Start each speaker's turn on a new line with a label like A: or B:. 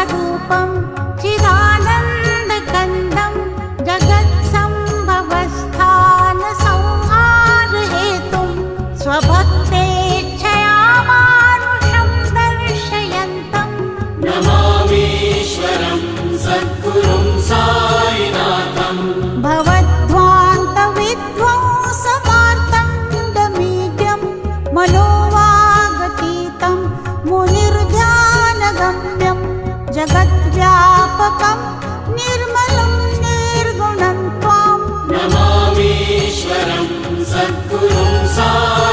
A: स्वरूपं चिदानन्दकन्दं जगत्सम्भवस्थानसंहारहेतुं स्वभक्तेच्छया मानुषं दर्शयन्तं
B: नमामीश्वरं सद्गुरुं साईनाथं
A: भवद्ध्वान्तविध्वंसमार्तण्डमीड्यं मनोवागतीतं मुनिर्ध्यानगम्यं जगद्व्यापकं निर्मलं निर्गुणं त्वां
B: नमामीश्वरं सद्गुरुं साईनाथं